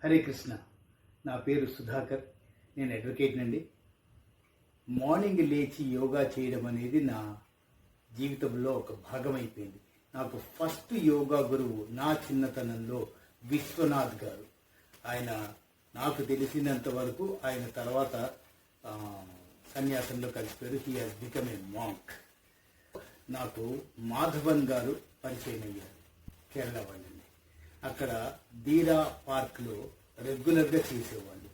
హరే కృష్ణ. నా పేరు సుధాకర్. నేను అడ్వకేట్ అండి. మార్నింగ్ లేచి యోగా చేయడం అనేది నా జీవితంలో ఒక భాగం అయిపోయింది. నాకు ఫస్ట్ యోగా గురువు నా చిన్నతనంలో విశ్వనాథ్ గారు. ఆయన నాకు తెలిసినంత వరకు ఆయన తర్వాత సన్యాసంలో కలిసిపోయారు. He has become a monk. నాకు మాధవన్ గారు పరిచయం అయ్యారు. కేరళ వాళ్ళండి. అక్కడ దీరా పార్క్లో రెగ్యులర్గా చేసేవాళ్ళు.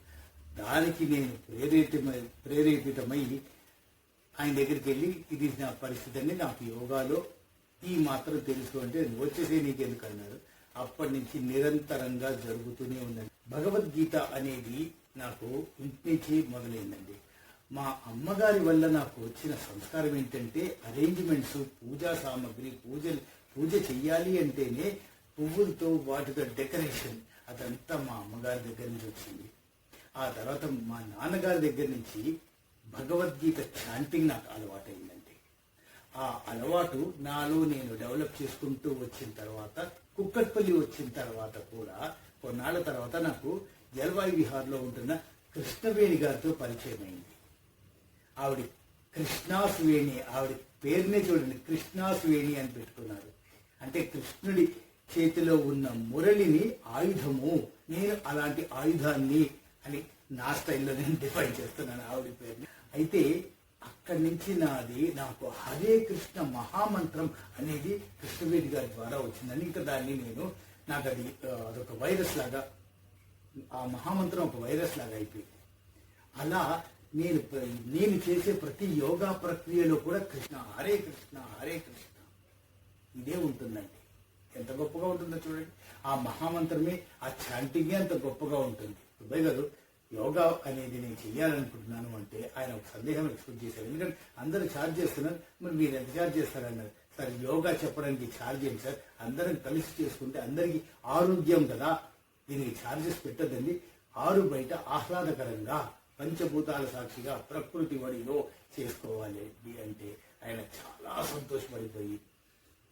దానికి నేను ప్రేరేపితమై ఆయన దగ్గరికి వెళ్ళి, ఇది నా పరిస్థితి అండి, నాకు యోగాలో ఈ మాత్రం తెలుసు అంటే, వచ్చేసే నీకెందుకు అన్నారు. అప్పటి నుంచి నిరంతరంగా జరుగుతూనే ఉందండి. భగవద్గీత అనేది నాకు ఇంటి నుంచి మొదలైందండి. మా అమ్మగారి వల్ల నాకు వచ్చిన సంస్కారం ఏంటంటే అరేంజ్మెంట్స్, పూజా సామాగ్రి, పూజ చెయ్యాలి అంటేనే పువ్వులతో వాటితో డెకరేషన్, అదంతా మా అమ్మగారి దగ్గర నుంచి వచ్చింది. ఆ తర్వాత మా నాన్నగారి దగ్గర నుంచి భగవద్గీత చాంటింగ్ నాకు అలవాటైందండి. ఆ అలవాటు నాలో నేను డెవలప్ చేసుకుంటూ వచ్చిన తర్వాత, కుక్కట్పల్లి వచ్చిన తర్వాత కూడా కొన్నాళ్ళ తర్వాత నాకు జల్వాయి విహార్లో ఉంటున్న కృష్ణవేణి గారితో పరిచయం అయింది. ఆవిడ కృష్ణాస్వేణి, ఆవిడ పేరునే చూడండి, కృష్ణాస్వేణి అని పెట్టుకున్నారు. అంటే కృష్ణుడి చేతిలో ఉన్న మురళిని ఆయుధము, నేను అలాంటి ఆయుధాన్ని అని నా స్టైల్లో నేను డిఫైన్ చేస్తున్నాను ఆవిడ పేరుని. అయితే అక్కడి నుంచి నాకు హరే కృష్ణ మహామంత్రం అనేది కృష్ణవేణి గారి ద్వారా వచ్చిందని, ఇంకా దాన్ని నాకు అదొక వైరస్ లాగా, ఆ మహామంత్రం ఒక వైరస్ లాగా అయిపోయింది. అలా నేను చేసే ప్రతి యోగా ప్రక్రియలో కూడా కృష్ణ హరే కృష్ణ హరే కృష్ణ ఇదే ఉంటుందండి. ఎంత గొప్పగా ఉంటుందో చూడండి. ఆ మహామంత్రమే, ఆ చాంటింగే అంత గొప్పగా ఉంటుంది. సుబ్బయ్య గారు, యోగా అనేది నేను చెయ్యాలనుకుంటున్నాను అంటే ఆయన ఒక సందేహం ఎక్స్పెక్ట్ చేశారు. ఎందుకంటే అందరూ ఛార్జ్ చేస్తున్నారు, మరి మీరు ఎంత ఛార్జ్ చేస్తారన్నారు. సార్, యోగా చెప్పడానికి ఛార్జ్ ఏంటి సార్, అందరం కలిసి చేసుకుంటే అందరికీ ఆరోగ్యం కదా, దీనికి ఛార్జెస్ పెట్టద్దండి, ఆరు బయట ఆహ్లాదకరంగా పంచభూతాల సాక్షిగా ప్రకృతి వడిలో చేసుకోవాలి అంటే ఆయన చాలా సంతోషపడిపోయి,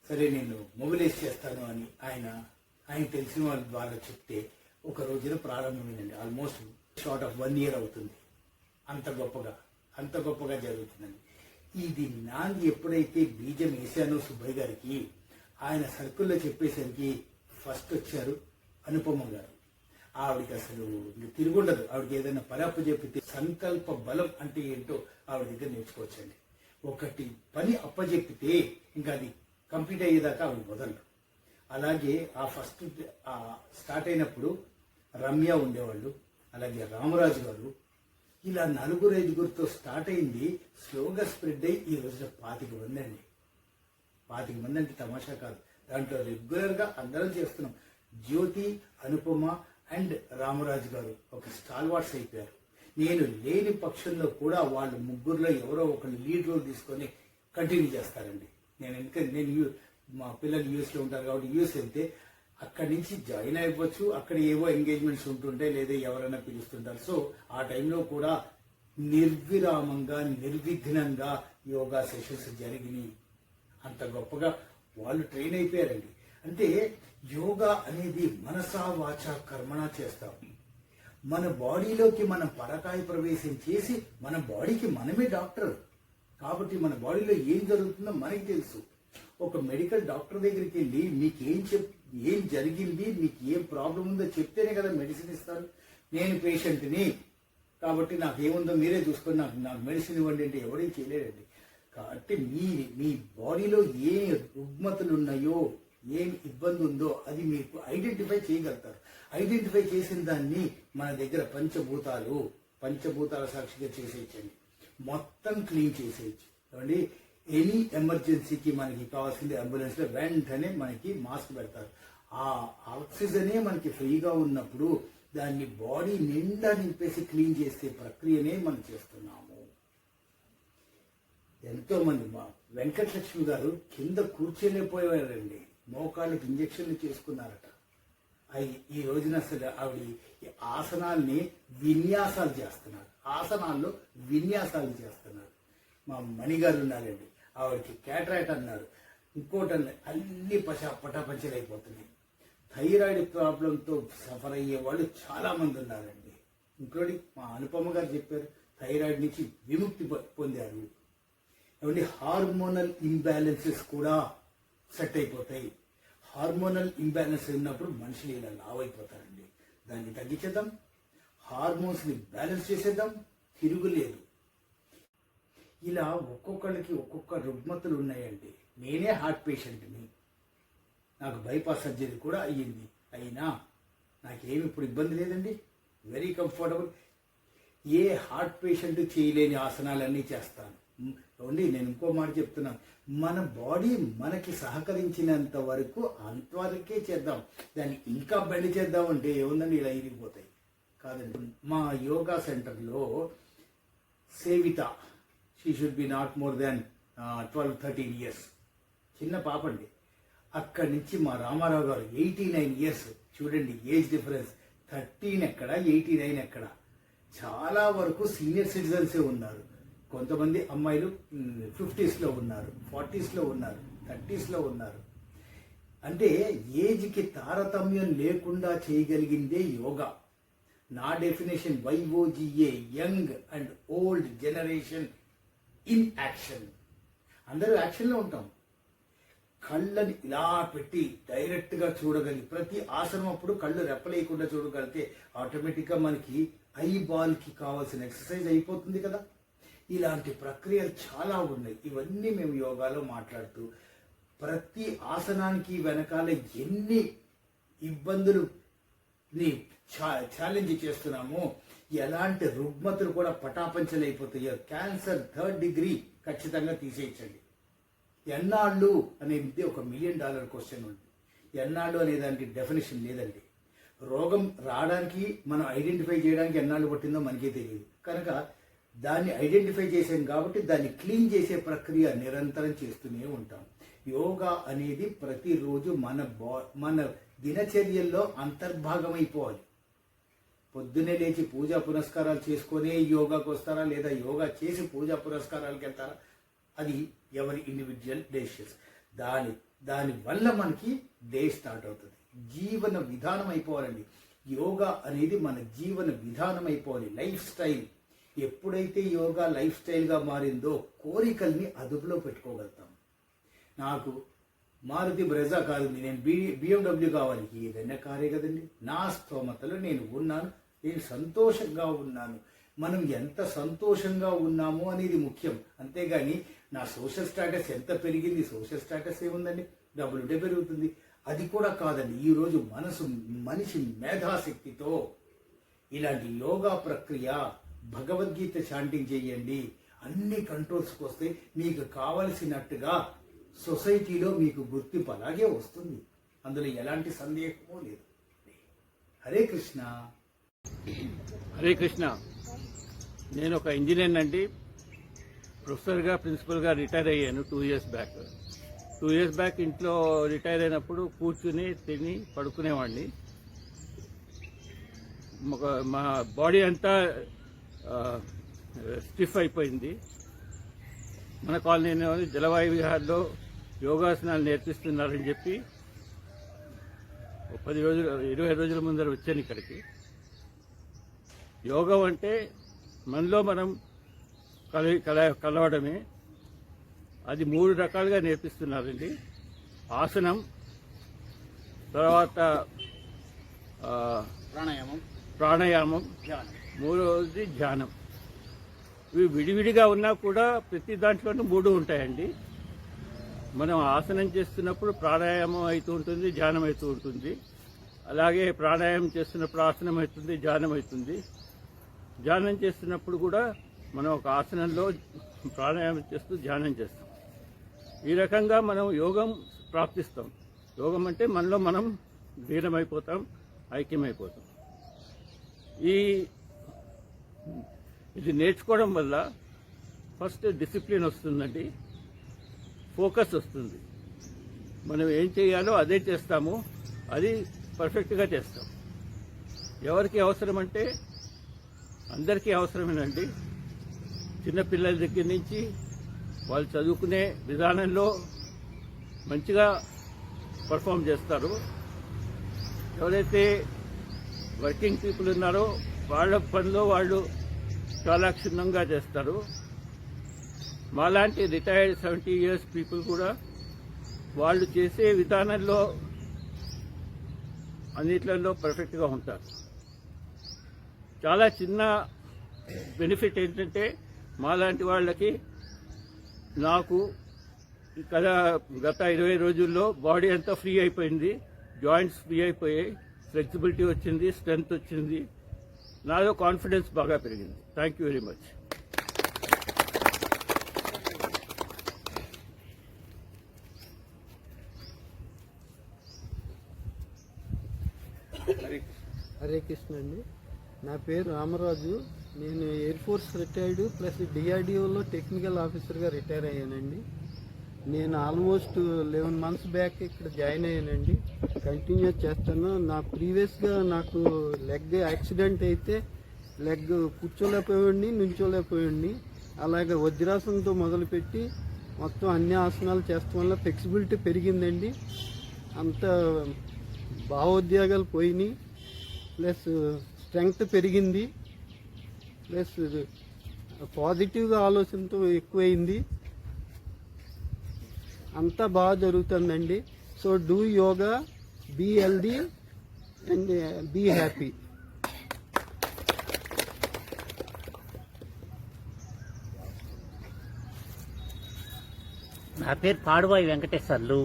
సరే నేను మొబిలైజ్ చేస్తాను అని ఆయన తెలిసిన వాళ్ళ ద్వారా చెప్తే ఒక రోజున ప్రారంభమైందండి. ఆల్మోస్ట్ షార్ట్ ఆఫ్ 1 year అవుతుంది. అంత గొప్పగా జరుగుతుందండి. ఇది నాంది ఎప్పుడైతే బీజం వేశానో సుబ్బయ్య గారికి, ఆయన సర్కిల్లో చెప్పేసరికి ఫస్ట్ వచ్చారు అనుపమ గారు. ఆవిడికి అసలు తిరుగుండదు. ఆవిడకి ఏదైనా పరప్ప చెప్పితే సంకల్ప బలం అంటే ఏంటో ఆవిడ దగ్గర నేర్చుకోవచ్చండి. ఒకటి పని అప్పచెప్పితే ఇంకా అది కంప్లీట్ అయ్యేదాకా ఆవిడ వదలరు. అలాగే ఆ ఫస్ట్ స్టార్ట్ అయినప్పుడు రమ్య ఉండేవాళ్ళు, అలాగే రామరాజు గారు, ఇలా 4-5 స్టార్ట్ అయింది. స్లోగా స్ప్రెడ్ అయ్యి ఈ రోజున 25 మంది అండి. 25 మంది అంటే తమాషా కాదు. దాంట్లో రెగ్యులర్గా అందరం చేస్తున్నాం. జ్యోతి, అనుపమ అండ్ రామరాజు గారు ఒక స్టాల్వార్ట్స్ అయిపోయారు. నేను లేని పక్షంలో కూడా వాళ్ళు ముగ్గురులో ఎవరో ఒకళ్ళు లీడ్ రోల్ తీసుకొని కంటిన్యూ చేస్తారండి. నేను మా పిల్లలు యూఎస్లో ఉంటారు కాబట్టి యూఎస్ వెళ్తే అక్కడి నుంచి జాయిన్ అయిపోవచ్చు. అక్కడ ఏవో ఎంగేజ్మెంట్స్ ఉంటుంటాయి, లేదా ఎవరైనా పిలుస్తుంటారు. సో ఆ టైంలో కూడా నిర్విరామంగా, నిర్విఘ్నంగా యోగా సెషన్స్ జరిగినాయి. అంత గొప్పగా వాళ్ళు ట్రైన్ అయిపోయారండి. అంటే యోగా అనేది మనసా వాచ కర్మణ చేస్తాం. మన బాడీలోకి మనం పరకాయ ప్రవేశం చేసి, మన బాడీకి మనమే డాక్టర్ కాబట్టి మన బాడీలో ఏం జరుగుతుందో మనకి తెలుసు. ఒక మెడికల్ డాక్టర్ దగ్గరికి వెళ్ళి మీకు ఏం జరిగింది, మీకు ఏం ప్రాబ్లం ఉందో చెప్తేనే కదా మెడిసిన్ ఇస్తారు. నేను పేషెంట్ని కాబట్టి నాకు ఏముందో మీరే చూసుకొని నాకు మెడిసిన్ ఇవ్వండి అంటే ఎవరేం చేయలేరండి. కాబట్టి మీ బాడీలో ఏ రుగ్మతలు ఉన్నాయో, ఏం ఇబ్బంది ఉందో అది మీకు ఐడెంటిఫై చేయగలుగుతారు. ఐడెంటిఫై చేసిన దాన్ని మన దగ్గర పంచభూతాల సాక్షిగా చేసేయచ్చండి. మొత్తం క్లీన్ చేసేయచ్చు. ఏమండి, ఎనీ ఎమర్జెన్సీకి మనకి కావాల్సింది అంబులెన్స్లో వెంటనే మనకి మాస్క్ పెడతారు. ఆ ఆక్సిజనే మనకి ఫ్రీగా ఉన్నప్పుడు దాన్ని బాడీ నిండా నింపేసి క్లీన్ చేసే ప్రక్రియనే మనం చేస్తున్నాము. ఎంతో మంది, మా వెంకటలక్ష్మి గారు కింద కూర్చోలేకపోయారండి, మోకాళ్ళకి ఇంజక్షన్లు చేసుకున్నారట. ఈ రోజున అసలు ఆవిడ ఆసనాల్ని విన్యాసాలు చేస్తున్నారు. ఆసనాల్లో విన్యాసాలు చేస్తున్నారు. మా మణిగారు ఉన్నారండి, ఆవిడకి క్యాటరాక్ట్ అన్నారు, ఇంకోటి అన్నారు, అన్ని పటాపంచలు అయిపోతున్నాయి. థైరాయిడ్ ప్రాబ్లంతో సఫర్ అయ్యే వాళ్ళు చాలా మంది ఉన్నారండి. ఇంక్లూడింగ్ మా అనుపమ గారు చెప్పారు, థైరాయిడ్ నుంచి విముక్తి పొందారు. ఏమంటే హార్మోనల్ ఇంబ్యాలెన్సెస్ కూడా సెట్ అయిపోతాయి. హార్మోనల్ ఇంబ్యాలెన్స్ ఉన్నప్పుడు మనుషులు ఇలా లావ్ అయిపోతారండి. దాన్ని తగ్గించేద్దాం, హార్మోన్స్ని బ్యాలెన్స్ చేసేద్దాం, తిరుగులేదు. ఇలా ఒక్కొక్కళ్ళకి ఒక్కొక్క రుగ్మతలు ఉన్నాయండి. నేనే హార్ట్ పేషెంట్ని, నాకు బైపాస్ సర్జరీ కూడా అయ్యింది. అయినా నాకేమి ఇప్పుడు ఇబ్బంది లేదండి, వెరీ కంఫర్టబుల్. ఏ హార్ట్ పేషెంట్ చేయలేని ఆసనాలన్నీ చేస్తాను. ఏమండి నేను ఇంకో మాట చెప్తున్నాను, మన బాడీ మనకి సహకరించినంత వరకు అంతవరకే చేద్దాం. దాన్ని ఇంకా బెండ్ చేద్దామంటే ఏముందండి, ఇలా ఇరిగిపోతాయి. కాదండి, మా యోగా సెంటర్లో Savitha, she should be not more than 12-13 years, చిన్న పాపండి. అక్కడి నుంచి మా రామారావు గారు 89 ఇయర్స్. చూడండి ఏజ్ డిఫరెన్స్, 13 ఎక్కడ 89 ఎక్కడ. చాలా వరకు సీనియర్ సిటిజన్సే ఉన్నారు. కొంతమంది అమ్మాయిలు 50s లో ఉన్నారు, 40s లో ఉన్నారు, 30s లో ఉన్నారు. అంటే ఏజ్కి తారతమ్యం లేకుండా చేయగలిగిందే యోగా. నా definition YOGA, young and old generation in action. అందరూ యాక్షన్లో ఉంటాం. కళ్ళని ఇలా పెట్టి డైరెక్ట్గా చూడగలిగి ప్రతి ఆసనం అప్పుడు కళ్ళు రెప్పలేయకుండా చూడగలిగితే ఆటోమేటిక్గా మనకి ఐ బాల్కి కావాల్సిన ఎక్సర్సైజ్ అయిపోతుంది కదా. ఇలాంటి ప్రక్రియలు చాలా ఉన్నాయి. ఇవన్నీ మేము యోగాలో మాట్లాడుతూ ప్రతి ఆసనానికి వెనకాల ఎన్ని ఇబ్బందులుని ఛాలెంజ్ చేస్తున్నామో, ఎలాంటి రుగ్మతులు కూడా పటాపంచలైపోతాయో. క్యాన్సర్ 3rd డిగ్రీ ఖచ్చితంగా తీసేయించండి. ఎన్నాళ్ళు అనేది ఒక $1 మిలియన్ క్వశ్చన్ ఉంది. ఎన్నాళ్ళు అనే దానికి డెఫినేషన్ లేదండి. రోగం రావడానికి మనం ఐడెంటిఫై చేయడానికి ఎన్నాళ్ళు పట్టిందో మనకే తెలియదు. కనుక దాన్ని ఐడెంటిఫై చేసాం కాబట్టి దాన్ని క్లీన్ చేసే ప్రక్రియ నిరంతరం చేస్తూనే ఉంటాం. యోగా అనేది ప్రతిరోజు మన దినచర్యల్లో అంతర్భాగమైపోవాలి. పొద్దున్నే లేచి పూజా పునస్కారాలు చేసుకునే యోగాకు వస్తారా, లేదా యోగా చేసి పూజా పునస్కారాలకు వెళ్తారా, అది ఎవరి ఇండివిజువల్ డెసిషన్స్. దాని వల్ల మనకి డే స్టార్ట్ అవుతుంది. జీవన విధానం అయిపోవాలండి. యోగా అనేది మన జీవన విధానం అయిపోవాలి, లైఫ్ స్టైల్. ఎప్పుడైతే యోగా లైఫ్ స్టైల్గా మారిందో కోరికల్ని అదుపులో పెట్టుకోగలుగుతాం. నాకు మారుతి బ్రెజా కాదు, నేను BMW కావాలి, ఏదైనా కారే కదండి. నా స్తోమతలో నేను ఉన్నాను, నేను సంతోషంగా ఉన్నాను. మనం ఎంత సంతోషంగా ఉన్నామో అనేది ముఖ్యం. అంతేగాని నా సోషల్ స్టేటస్ ఎంత పెరిగింది, సోషల్ స్టేటస్ ఏముందండి, డబ్బులుంటే పెరుగుతుంది, అది కూడా కాదండి. ఈరోజు మనిషి మేధాశక్తితో ఇలాంటి యోగా ప్రక్రియ, భగవద్గీత చాంటింగ్ చేయండి, అన్ని కంట్రోల్స్కి వస్తే మీకు కావలసినట్టుగా సొసైటీలో మీకు గుర్తింపు అలాగే వస్తుంది. అందులో ఎలాంటి సందేహమూ లేదు. హరే కృష్ణ. హరే కృష్ణ. నేను ఒక ఇంజనీర్ అండి. ప్రొఫెసర్గా, ప్రిన్సిపల్గా రిటైర్ అయ్యాను 2 years బ్యాక్. 2 years బ్యాక్ ఇంట్లో రిటైర్ అయినప్పుడు కూర్చుని తిని పడుకునేవాడిని. మా బాడీ అంతా స్టిఫ్ అయిపోయింది. మన కాలనీలో జలవాయు విహార్లో యోగాసనాలు నేర్పిస్తున్నారని చెప్పి 20 రోజుల ముందర వచ్చాను ఇక్కడికి. యోగా అంటే మనలో మనం కలవడమే. అది 3 రకాలుగా నేర్పిస్తున్నారండి. ఆసనం, తర్వాత ప్రాణాయామం, మూడవది ధ్యానం. ఇవి విడివిడిగా ఉన్నా కూడా ప్రతి దాంట్లోనూ 3 ఉంటాయండి. మనం ఆసనం చేస్తున్నప్పుడు ప్రాణాయామం అవుతూ ఉంటుంది, ధ్యానం అవుతూ ఉంటుంది. అలాగే ప్రాణాయామం చేస్తున్నప్పుడు ఆసనం అవుతుంది, ధ్యానం అవుతుంది. ధ్యానం చేస్తున్నప్పుడు కూడా మనం ఒక ఆసనంలో ప్రాణాయామం చేస్తూ ధ్యానం చేస్తాం. ఈ రకంగా మనం యోగం ప్రాప్తిస్తాం. యోగం అంటే మనలో మనం లీనమైపోతాం, ఐక్యమైపోతాం. ఇది నేర్చుకోవడం వల్ల ఫస్ట్ డిసిప్లిన్ వస్తుందండి, ఫోకస్ వస్తుంది. మనం ఏం చేయాలో అదే చేస్తాము, అది పర్ఫెక్ట్గా చేస్తాం. ఎవరికి అవసరం అంటే అందరికీ అవసరమేనండి. చిన్నపిల్లల దగ్గర నుంచి వాళ్ళు చదువుకునే విధానంలో మంచిగా పర్ఫామ్ చేస్తారు. ఎవరైతే వర్కింగ్ పీపుల్ ఉన్నారో వాళ్ళ పనిలో వాళ్ళు చాలా క్షుణ్ణంగా చేస్తారు. మాలాంటి రిటైర్డ్ 70 years పీపుల్ కూడా వాళ్ళు చేసే విధానంలో అన్నిట్లలో పర్ఫెక్ట్గా ఉంటారు. చాలా చిన్న బెనిఫిట్ ఏంటంటే మాలాంటి వాళ్ళకి నాకు ఇక్కడ గత 20 రోజుల్లో బాడీ అంతా ఫ్రీ అయిపోయింది, జాయింట్స్ ఫ్రీ అయిపోయాయి, ఫ్లెక్సిబిలిటీ వచ్చింది, స్ట్రెంగ్త్ వచ్చింది, నాలో కాన్ఫిడెన్స్ బాగా పెరిగింది. Thank you very much. Hare Krishna అండి. నా పేరు రామరాజు. నేను ఎయిర్ ఫోర్స్ రిటైర్డ్ ప్లస్ డిఆర్డిఓలో టెక్నికల్ ఆఫీసర్గా రిటైర్ అయ్యానండి. నేను ఆల్మోస్ట్ 11 months బ్యాక్ ఇక్కడ జాయిన్ అయ్యానండి. కంటిన్యూ చేస్తాను. నా ప్రీవియస్గా నాకు లెగ్ యాక్సిడెంట్ అయితే లెగ్ కూర్చోలేకపోయాడిని, నుంచోలేకపోయాడిని. అలాగే వజ్రాసనంతో మొదలుపెట్టి మొత్తం అన్ని ఆసనాలు చేస్తాం వల్ల ఫ్లెక్సిబిలిటీ పెరిగిందండి. అంత భావోద్వేగాలు పోయినాయి, ప్లస్ స్ట్రెంగ్త్ పెరిగింది, ప్లస్ పాజిటివ్గా ఆలోచనతో ఎక్కువైంది. అంతా బాగా జరుగుతుందండి. So do yoga, be healthy and be happy. నా పేరు పాడువాయి వెంకటేశ్వర్లు.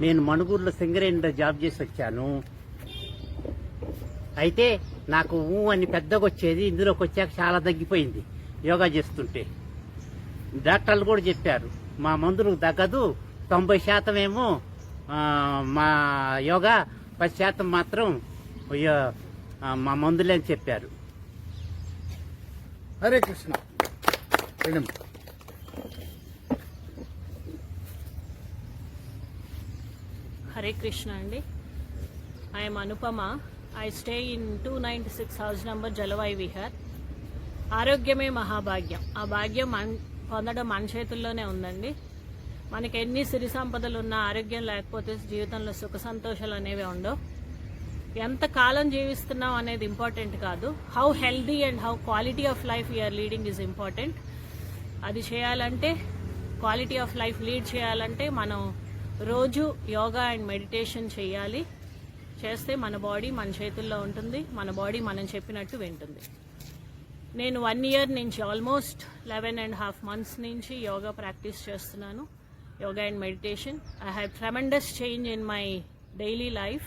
నేను మణుగూరులో సింగరేణిలో జాబ్ చేసి వచ్చాను. అయితే నాకు అని పెద్దగా వచ్చేది, ఇందులోకి వచ్చాక చాలా తగ్గిపోయింది యోగా చేస్తుంటే. డాక్టర్లు కూడా చెప్పారు మా మందులకు తగ్గదు, 90% ఏమో మా యోగా, 10% మాత్రం మా మందులే అని చెప్పారు. హరే కృష్ణ. హరే కృష్ణ అండి. I'm Anupama. I stay in 296 house number Jalavayi Vihar. ఆరోగ్యమే మహాభాగ్యం. ఆ భాగ్యం పొందడం మన చేతుల్లోనే ఉందండి. మనకి ఎన్ని సిరి సంపదలు ఉన్నా ఆరోగ్యం లేకపోతే జీవితంలో సుఖ సంతోషాలు అనేవి ఉండవు. ఎంత కాలం జీవిస్తున్నాం అనేది ఇంపార్టెంట్ కాదు, how healthy and how quality of life you are leading is important. అది చేయాలంటే, క్వాలిటీ ఆఫ్ లైఫ్ లీడ్ చేయాలంటే మనం రోజు యోగా అండ్ మెడిటేషన్ చేయాలి. చేస్తే మన బాడీ మన చేతుల్లో ఉంటుంది, మన బాడీ మనం చెప్పినట్టు వింటుంది. నేను 1 year నుంచి ఆల్మోస్ట్ 11.5 months నుంచి యోగా ప్రాక్టీస్ చేస్తున్నాను, yoga and meditation. I have tremendous change in my daily life.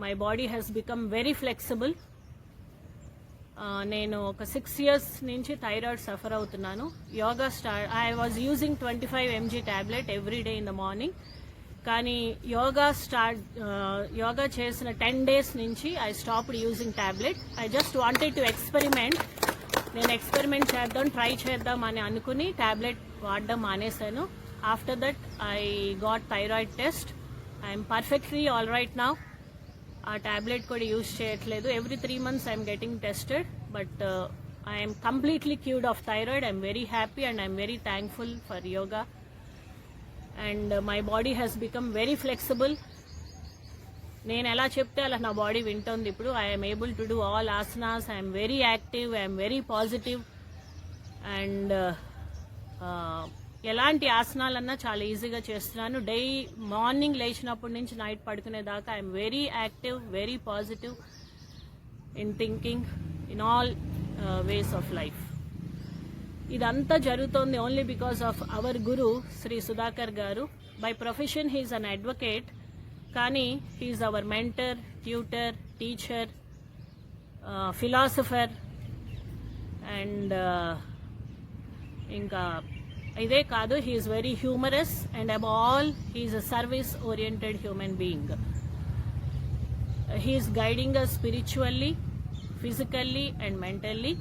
My body has become very flexible. నేను ఒక 6 years నుంచి థైరాయిడ్ సఫర్ అవుతున్నాను. Yoga I was using 25 mg tablet every day in the morning. కానీ యోగా చేసిన 10 days నుంచి I stopped using tablet. I just wanted to experiment. నేను experiment చేద్దాం, try చేద్దాం అని అనుకుని టాబ్లెట్ వాడడం మానేశాను. After that I got thyroid test. I'm perfectly all right now. ఆ టాబ్లెట్ కూడా యూజ్ చేయట్లేదు. Every 3 months I'm getting tested, but I'm completely cured of thyroid. I'm very happy and I'm very thankful for yoga. And my body has become very flexible. నేను ఎలా చెప్తే అలా నా body వింటోంది ఇప్పుడు. I'm able to do all asanas. I'm very active, I'm very positive. And ఎలాంటి ఆసనాలన్నా చాలా ఈజీగా చేస్తున్నాను. మార్నింగ్ లేచినప్పటి నుంచి night పడుకునేదాకా I'm very active, very positive in thinking, in all ways of life. ఇదంతా జరుగుతోంది only because of our guru Shri Sudhakar గారు. By profession he's an advocate, కానీ he's our mentor, tutor, teacher, philosopher. And ఇంకా ఇదే కాదు, he's very humorous and above all he's a service oriented human being. He's guiding us spiritually, physically and mentally,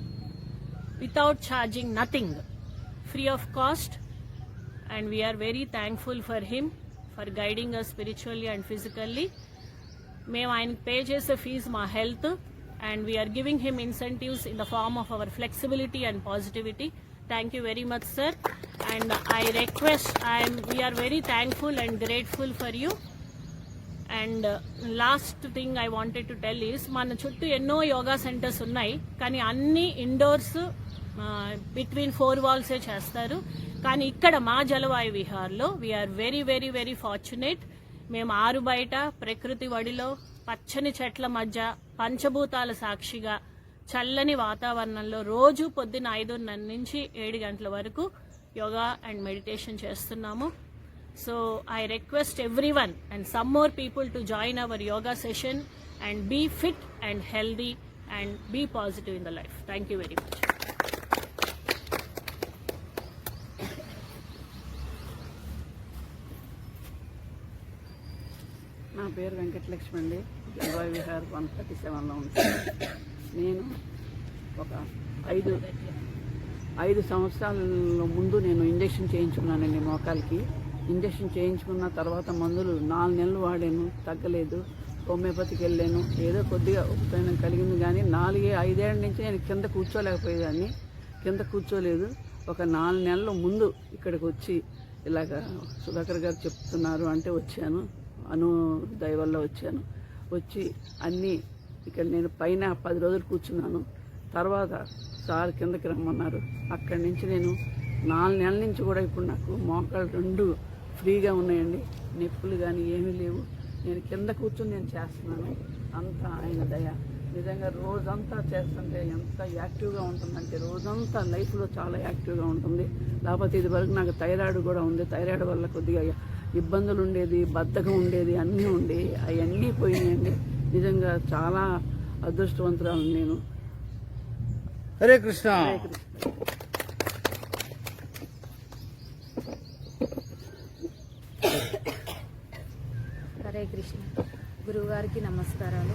without charging nothing, free of cost. And we are very thankful for him for guiding us spiritually and physically. మేము ఆయనకు pay చేసే fee మా health, and we are giving him incentives in the form of our flexibility and positivity. Thank you very much, sir. And I request, we are very thankful and grateful for you. And last thing I wanted to tell is మన చుట్టూ ఎన్నో yoga centres ఉన్నాయి, కానీ అన్ని indoors between 4 Walse చేస్తారు. కానీ ఇక్కడ మా జలవాయు విహార్లో we are very very very fortunate. మేము ఆరు బయట ప్రకృతి వడిలో పచ్చని చెట్ల మధ్య పంచభూతాల సాక్షిగా చల్లని వాతావరణంలో రోజు పొద్దున్న 5:30 నుంచి 7 గంటల వరకు యోగా అండ్ మెడిటేషన్ చేస్తున్నాము. So I request everyone and some more people to join our yoga session and be fit and healthy and be positive in the life. Thank you very much. నా పేరు వెంకటలక్ష్మి అండి. జలవాయు విహార్ 137లో ఉంటాను. నేను ఒక 5 సంవత్సరాల ముందు నేను ఇంజెక్షన్ చేయించుకున్నానండి మోకాలికి. ఇంజెక్షన్ చేయించుకున్న తర్వాత మందులు 4 నెలలు వాడాను, తగ్గలేదు. హోమియోపతికి వెళ్ళాను, ఏదో కొద్దిగా ఉపశమనం కలిగింది. కానీ 4-5 ఏళ్ళ నుంచి నేను కింద కూర్చోలేకపోయేదాన్ని, కింద కూర్చోలేదు. ఒక 4 నెలల ముందు ఇక్కడికి వచ్చి ఇలాగ సుధాకర్ గారు చెప్తున్నారు అంటే వచ్చాను, దయ వల్ల వచ్చాను. వచ్చి అన్నీ ఇక్కడ నేను పైన 10 రోజులు కూర్చున్నాను. తర్వాత సార్ కిందకి రమ్మన్నారు. అక్కడి నుంచి నేను 4 నెలల నుంచి కూడా ఇప్పుడు నాకు మోకాళ్ళు 2 ఫ్రీగా ఉన్నాయండి, నొప్పులు కానీ ఏమీ లేవు. నేను కింద కూర్చొని నేను చేస్తున్నాను, అంతా ఆయన దయ. నిజంగా రోజంతా చేస్తుంటే ఎంత యాక్టివ్గా ఉంటుందంటే రోజంతా లైఫ్లో చాలా యాక్టివ్గా ఉంటుంది. లేకపోతే ఇది వరకు నాకు థైరాయిడ్ కూడా ఉంది. థైరాయిడ్ వల్ల కొద్దిగా ఇబ్బందులు ఉండేది, బద్ధకం ఉండేది, అన్నీ ఉండేవి. అవన్నీ పోయినాయండి. నిజంగా చాలా అదృష్టవంతురాలు నేను. హరే కృష్ణ. హరే కృష్ణ. గురువు గారికి నమస్కారాలు.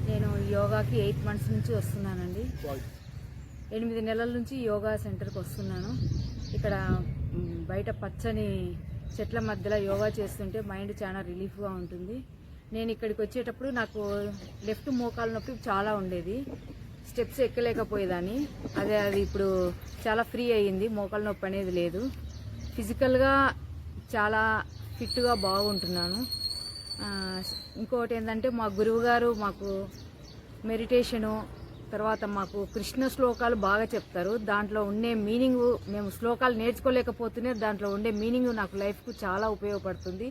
నేను యోగాకి 8 మంత్స్ నుంచి వస్తున్నానండి. 8 నెలల నుంచి యోగా సెంటర్కి వస్తున్నాను. ఇక్కడ బయట పచ్చని చెట్ల మధ్యలో యోగా చేస్తుంటే మైండ్ చాలా రిలీఫ్గా ఉంటుంది. నేను ఇక్కడికి వచ్చేటప్పుడు నాకు లెఫ్ట్ మోకాలు నొప్పి చాలా ఉండేది, స్టెప్స్ ఎక్కలేకపోయేదాన్ని. అది ఇప్పుడు చాలా ఫ్రీ అయ్యింది, మోకాలు నొప్పి అనేది లేదు. ఫిజికల్గా చాలా ఫిట్గా బాగుంటున్నాను. ఇంకోటి ఏంటంటే మా గురువుగారు మాకు మెడిటేషను, తర్వాత మాకు కృష్ణ శ్లోకాలు బాగా చెప్తారు. దాంట్లో ఉండే మీనింగ్ మేము శ్లోకాలు నేర్చుకోలేకపోతేనే దాంట్లో ఉండే మీనింగ్ నాకు లైఫ్కు చాలా ఉపయోగపడుతుంది.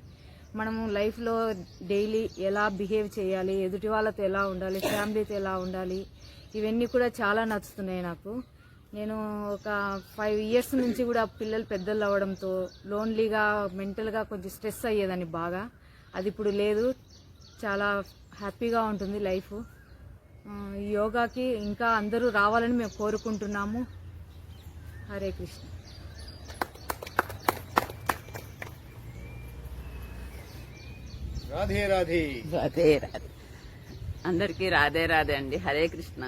మనము లైఫ్లో డైలీ ఎలా బిహేవ్ చేయాలి, ఎదుటి వాళ్ళతో ఎలా ఉండాలి, ఫ్యామిలీతో ఎలా ఉండాలి, ఇవన్నీ కూడా చాలా నచ్చుతున్నాయి నాకు. నేను ఒక 5 ఇయర్స్ నుంచి కూడా పిల్లలు పెద్దలు అవ్వడంతో లోన్లీగా మెంటల్గా కొంచెం స్ట్రెస్ అయ్యేదాన్ని బాగా. అది ఇప్పుడు లేదు, చాలా హ్యాపీగా ఉంటుంది లైఫ్. యోగాకి ఇంకా అందరూ రావాలని మేము కోరుకుంటున్నాము. హరే కృష్ణ. రాధే రాధే. రాధే రాధే. అందరికీ రాధే రాధే అండి. హరే కృష్ణ.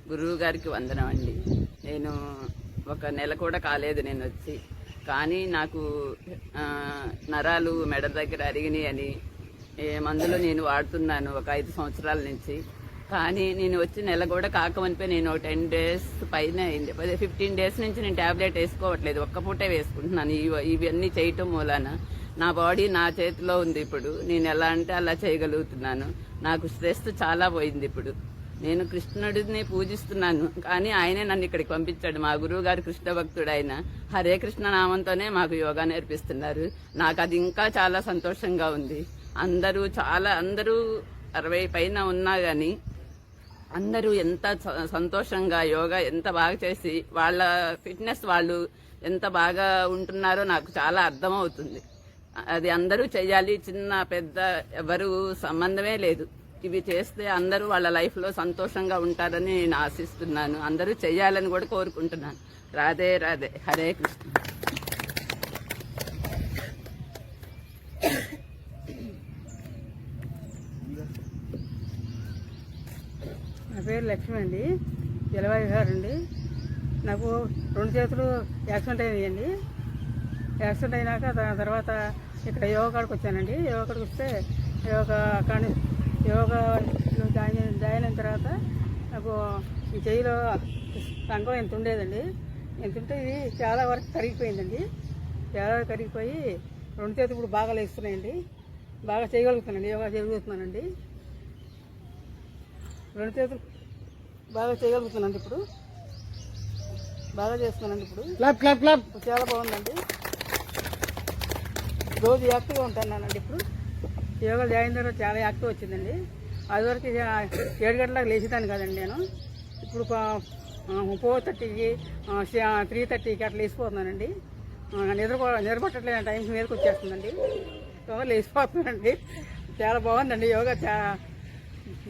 గురువు గారికి వందనం అండి. నేను ఒక నెల కూడా కాలేదు నేను వచ్చి, కానీ నాకు నరాలు మెడ దగ్గర అరిగినాయి అని మందులు నేను వాడుతున్నాను ఒక 5 సంవత్సరాల నుంచి. కానీ నేను వచ్చి నెల కూడా కాకమనిపోయి నేను 10 days పైన అయింది. 15 days నుంచి నేను ట్యాబ్లెట్ వేసుకోవట్లేదు, ఒక్క పూటే వేసుకుంటున్నాను. ఇవన్నీ చేయటం మూలాన నా బాడీ నా చేతిలో ఉంది. ఇప్పుడు నేను ఎలా అంటే అలా చేయగలుగుతున్నాను. నాకు స్ట్రెస్ చాలా పోయింది. ఇప్పుడు నేను కృష్ణుడిని పూజిస్తున్నాను, కానీ ఆయనే నన్ను ఇక్కడికి పంపించాడు. మా గురువు గారు కృష్ణ భక్తుడు. ఆయన హరే కృష్ణ నామంతోనే మాకు యోగా నేర్పిస్తున్నారు. నాకు అది ఇంకా చాలా సంతోషంగా ఉంది. అందరూ 60 పైన ఉన్నా కానీ అందరూ ఎంత సంతోషంగా యోగా ఎంత బాగా చేసి వాళ్ళ ఫిట్నెస్ వాళ్ళు ఎంత బాగా ఉంటున్నారో నాకు చాలా అర్థమవుతుంది. అది అందరూ చెయ్యాలి, చిన్న పెద్ద ఎవరు సంబంధమే లేదు. ఇవి చేస్తే అందరూ వాళ్ళ లైఫ్లో సంతోషంగా ఉంటారని నేను ఆశిస్తున్నాను. అందరూ చెయ్యాలని కూడా కోరుకుంటున్నాను. రాధే రాధే. హరే కృష్ణ. నా పేరు లక్ష్మి అండి. జలవాయు విహార్ అండి. నాకు 2 చేతులు యాక్సిడెంట్ అయినాయండి. యాక్సిడెంట్ అయినాక తర్వాత ఇక్కడ యోగా కాడికి వచ్చానండి. యోగా కాడికి వస్తే యోగాలో జాయిన్ అయిన తర్వాత నాకు ఈ చెయ్యిలో సంఘం ఎంత ఉండేదండి. ఎంత ఉంటే ఇది చాలా వరకు కరిగిపోయిందండి. చాలా కరిగిపోయి 2 చేతులు ఇప్పుడు బాగా లేస్తున్నాయండి. బాగా చేయగలుగుతున్నానండి, యోగా చేయగలుగుతున్నానండి. 2 చేతులు బాగా చేయగలుగుతున్నానండి. ఇప్పుడు బాగా చేస్తున్నానండి. ఇప్పుడు చాలా బాగుందండి. రోజు యాక్టివ్గా ఉంటానండి. ఇప్పుడు యోగా జాయిన్ తర్వాత చాలా యాక్టివ్ వచ్చిందండి. అదివరకు 7 గంటలకు లేచేదాన్ని కదండి నేను. ఇప్పుడు 4:30కి 3:30కి అట్లా లేచిపోతున్నానండి. నిద్రపట్టట్లేదు, టైంకి మీదకి వచ్చేస్తుందండి. యోగా లేచిపోతున్నానండి. చాలా బాగుందండి యోగా.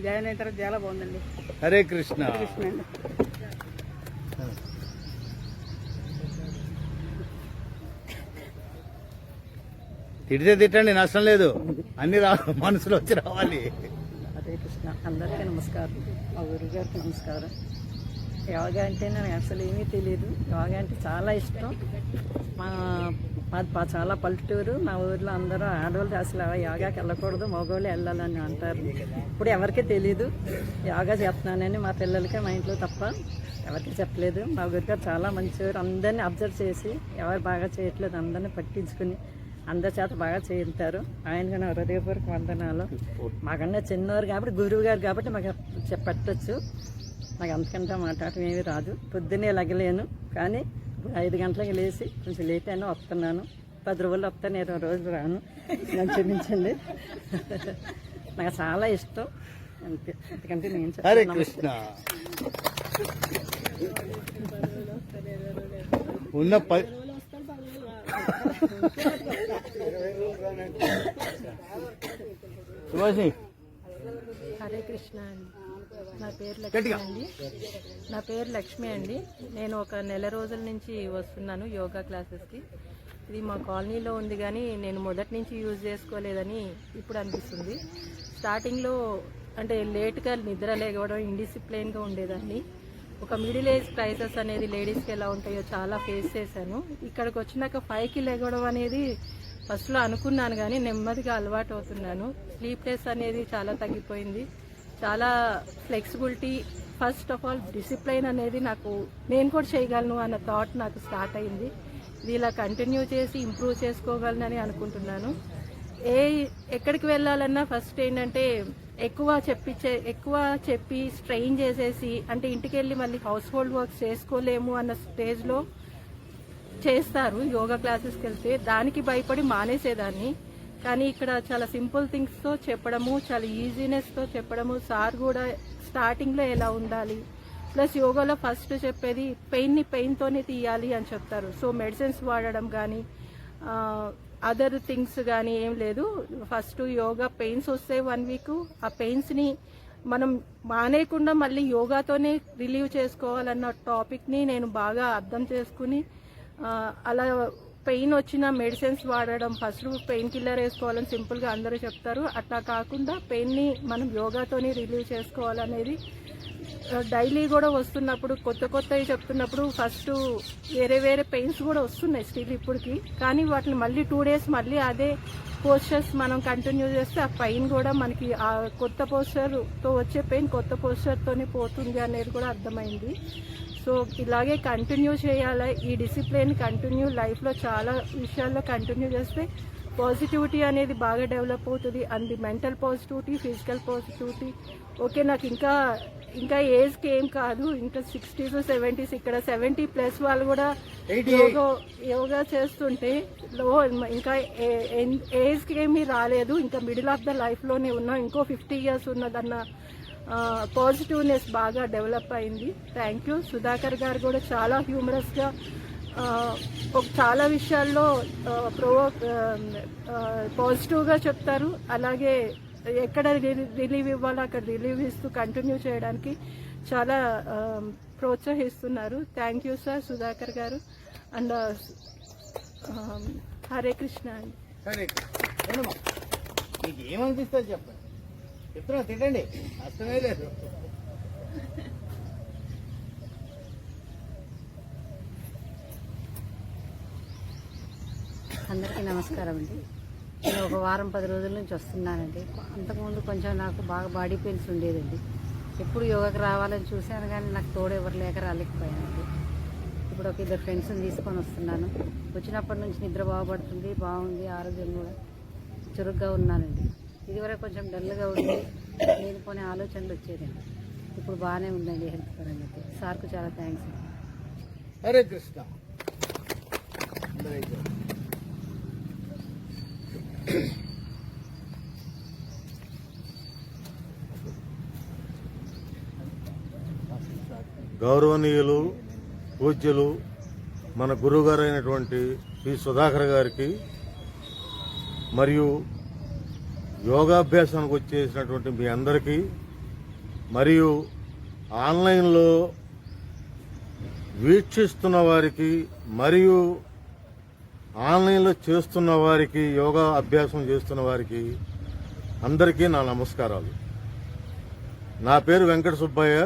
జాయిన్ అయిన తర్వాత చాలా బాగుందండి. హరే కృష్ణ. కృష్ణండి. తిడితే తిట్టండి, నష్టం లేదు. అన్ని మనసులో వచ్చి రావాలి. హరే కృష్ణ. అందరికీ నమస్కారం. మా గురువు గారికి నమస్కారం. యోగా అంటే నాకు అసలు ఏమీ తెలియదు. యోగా అంటే చాలా ఇష్టం. మాది చాలా పల్లెటూరు. మా ఊర్లో అందరూ ఆడవాళ్ళు అసలు యోగాకి వెళ్ళకూడదు, మగవాళ్ళు వెళ్ళాలని అంటారు. ఇప్పుడు ఎవరికీ తెలియదు యోగా చేస్తున్నానని. మా పిల్లలకి మా ఇంట్లో తప్ప ఎవరికి చెప్పలేదు. మా గురుగారు చాలా మంచివారు. అందరినీ అబ్జర్వ్ చేసి ఎవరు బాగా చేయట్లేదు అందరినీ పట్టించుకుని అందరి చేత బాగా చేయించారు. ఆయనకు నా హృదయపూర్వక వందనాలు. మాకన్నా చిన్నవారు కాబట్టి గురువు గారు కాబట్టి మాకు చెప్పచ్చు. నాకు అంతకంటే మాట్లాడటం ఏమీ రాదు. పొద్దున్నే లగలేను, కానీ ఇప్పుడు 5 గంటలకు లేచి కొంచెం లేట్ అయినా వస్తున్నాను. 10 రోజులు వస్తాను, 20 రోజులు రాను. నన్ను క్షమించండి. నాకు చాలా ఇష్టం. అంతే, ఎందుకంటే నేను హరే చెప్తాను. కృష్ణ. ఉన్న సుభాషిణి. హరే కృష్ణ అండి. నా పేరు లక్ష్మి అండి. నేను ఒక నెల రోజుల నుంచి వస్తున్నాను యోగా క్లాసెస్కి. ఇది మా కాలనీలో ఉంది, కానీ నేను మొదటి నుంచి యూజ్ చేసుకోలేదని ఇప్పుడు అనిపిస్తుంది. స్టార్టింగ్లో అంటే లేట్గా నిద్ర లేకపోవడం, ఇండిసిప్లైన్గా ఉండేదాన్ని. ఒక మిడిల్ ఏజ్ క్రైసిస్ అనేది లేడీస్కి ఎలా ఉంటాయో చాలా ఫేస్ చేశాను. ఇక్కడికి వచ్చినాక 5కి లేగడం అనేది ఫస్ట్లో అనుకున్నాను, కానీ నెమ్మదిగా అలవాటు అవుతున్నాను. స్లీప్లెస్ అనేది చాలా తగ్గిపోయింది. చాలా flexibility, first of all discipline అనేది నేను కూడా చేయగలను అన్న థాట్ నాకు స్టార్ట్ అయింది. ఇది ఇలా కంటిన్యూ చేసి ఇంప్రూవ్ చేసుకోగలనని అనుకుంటున్నాను. ఎక్కడికి వెళ్ళాలన్నా ఫస్ట్ ఏంటంటే ఎక్కువ చెప్పి స్ట్రెయిన్ చేసేసి, అంటే ఇంటికి వెళ్ళి మళ్ళీ హౌస్ హోల్డ్ వర్క్స్ చేసుకోలేము అన్న స్టేజ్లో చేస్తారు యోగా క్లాసెస్కి వెళ్తే. దానికి భయపడి మానేసేదాన్ని. కానీ ఇక్కడ చాలా సింపుల్ థింగ్స్తో చెప్పడము, చాలా ఈజీనెస్తో చెప్పడము. సార్ కూడా స్టార్టింగ్లో ఎలా ఉండాలి, ప్లస్ యోగాలో ఫస్ట్ చెప్పేది పెయిన్తోనే తీయాలి అని చెప్తారు. సో మెడిసిన్స్ వాడడం కానీ అదర్ థింగ్స్ కానీ ఏం లేదు. ఫస్ట్ యోగా పెయిన్స్ వస్తే 1 వీక్ ఆ పెయిన్స్ని మనం మానేయకుండా మళ్ళీ యోగాతోనే రిలీవ్ చేసుకోవాలన్న టాపిక్ని నేను బాగా అర్థం చేసుకుని అలా పెయిన్ వచ్చిన మెడిసిన్స్ వాడడం, ఫస్ట్ పెయిన్ కిల్లర్ వేసుకోవాలని సింపుల్గా అందరూ చెప్తారు. అట్లా కాకుండా పెయిన్ని మనం యోగాతోనే రిలీవ్ చేసుకోవాలనేది డైలీ కూడా వస్తున్నప్పుడు కొత్తవి చెప్తున్నప్పుడు ఫస్ట్ వేరే పెయిన్స్ కూడా వస్తున్నాయి స్టిల్ ఇప్పటికి. కానీ వాటిని మళ్ళీ 2 days మళ్ళీ అదే పోస్చర్స్ మనం కంటిన్యూ చేస్తే ఆ పెయిన్ కూడా మనకి ఆ కొత్త పోస్చర్తో వచ్చే పెయిన్ కొత్త పోస్చర్తోనే పోతుంది అనేది కూడా అర్థమైంది. సో ఇలాగే కంటిన్యూ చేయాలి. ఈ డిసిప్లిన్ కంటిన్యూ లైఫ్లో చాలా విషయాల్లో కంటిన్యూ చేస్తే పాజిటివిటీ అనేది బాగా డెవలప్ అవుతుంది. And mental positivity, physical positivity. Okay, నాకు ఇంకా ఏజ్కి ఏం కాదు, ఇంకా 60s 70s, ఇక్కడ 70+ వాళ్ళు కూడా యోగా చేస్తుంటే ఇంకా ఏజ్కి ఏమీ రాలేదు, ఇంకా మిడిల్ ఆఫ్ ద లైఫ్లోనే ఉన్నాం, ఇంకో 50 years ఉన్నదన్న పాజిటివ్నెస్ బాగా డెవలప్ అయింది. Thank you. సుధాకర్ గారు కూడా చాలా హ్యూమరస్గా చాలా విషయాల్లో పాజిటివ్గా చెప్తారు. అలాగే ఎక్కడ రిలీవ్ ఇవ్వాలో అక్కడ రిలీవ్ ఇస్తూ కంటిన్యూ చేయడానికి చాలా ప్రోత్సహిస్తున్నారు. థ్యాంక్ యూ సార్ సుధాకర్ గారు. అండ్ హరే కృష్ణ అండి. హరే కృష్ణ. మీకు ఏమనిపిస్తుంది చెప్పండి. చెప్తున్నా, తిట్టండి, అర్థమే లేదు. అందరికీ నమస్కారం అండి. నేను ఒక వారం 10 రోజుల నుంచి వస్తున్నానండి. అంతకుముందు కొంచెం నాకు బాగా బాడీ పెయిన్స్ ఉండేదండి. ఎప్పుడు యోగాకి రావాలని చూశాను, కానీ నాకు తోడు ఎవరు లేక రాలేకపోయానండి. ఇప్పుడు ఒక 2 ఫ్రెండ్స్ని తీసుకొని వస్తున్నాను. వచ్చినప్పటి నుంచి నిద్ర బాగుపడుతుంది, బాగుంది, ఆరోగ్యం కూడా చురుగ్గా ఉన్నానండి. ఇదివరకు కొంచెం డల్గా ఉండి లేనిపోని ఆలోచనలు వచ్చేదండి. ఇప్పుడు బాగానే ఉందండి హెల్త్ పరంగా. సార్కు చాలా థ్యాంక్స్ అండి. హరే కృష్ణ. గౌరవనీయులు పూజ్యులు మన గురువుగారు అయినటువంటి పి సుధాకర్ గారికి మరియు యోగాభ్యాసానికి వచ్చేసినటువంటి మీ అందరికీ మరియు ఆన్లైన్లో వీక్షిస్తున్న వారికి మరియు ఆన్లైన్లో చేస్తున్న వారికి, యోగా అభ్యాసం చేస్తున్న వారికి అందరికీ నా నమస్కారాలు. నా పేరు Venkata Subbaiah,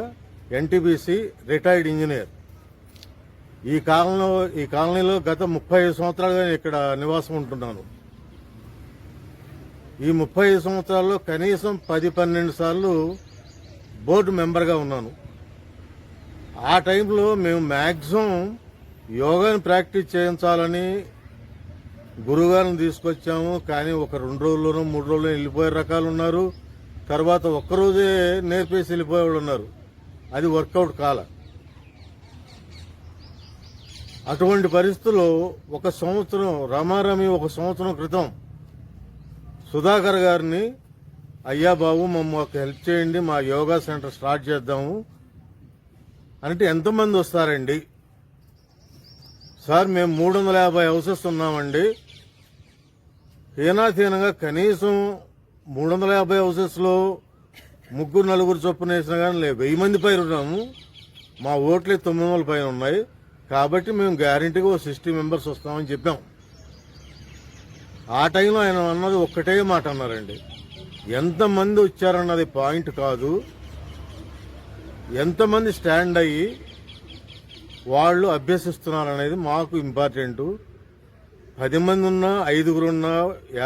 NTPC retired engineer. ఈ కాలనీలో గత 35 సంవత్సరాలుగా ఇక్కడ నివాసం ఉంటున్నాను. ఈ 35 సంవత్సరాల్లో కనీసం 10-12 సార్లు బోర్డు మెంబర్గా ఉన్నాను. ఆ టైంలో మేము మ్యాక్సిమం యోగాని ప్రాక్టీస్ చేయించాలని గురువుగారిని తీసుకొచ్చాము. కానీ ఒక 2 రోజుల్లోనూ 3 రోజుల్లో వెళ్ళిపోయే రకాలు ఉన్నారు. తర్వాత ఒక్కరోజే నేర్పేసి వెళ్ళిపోయేవాళ్ళు ఉన్నారు. అది వర్కౌట్ కాల. అటువంటి పరిస్థితుల్లో ఒక సంవత్సరం క్రితం సుధాకర్ గారిని, అయ్యా బాబు మమ్మల్ని హెల్ప్ చేయండి, మా యోగా సెంటర్ స్టార్ట్ చేద్దాము అంటే ఎంతమంది వస్తారండి? సార్ మేము 350 హౌసెస్ ఉన్నామండి. హీనాతీనంగా కనీసం 350 హౌసెస్లో 3-4 చొప్పున వేసినా కానీ 1000 మంది పైన ఉన్నాము. మా ఓట్లే 900 పైన ఉన్నాయి. కాబట్టి మేము గ్యారంటీగా 60 మెంబర్స్ వస్తామని చెప్పాం. ఆ టైంలో ఆయన అన్నది ఒక్కటే మాట అన్నారండి, ఎంతమంది వచ్చారన్నది పాయింట్ కాదు, ఎంతమంది స్టాండ్ అయ్యి వాళ్ళు అభ్యసిస్తున్నారనేది మాకు ఇంపార్టెంట్. 10 మంది ఉన్నా, 5 ఉన్నా,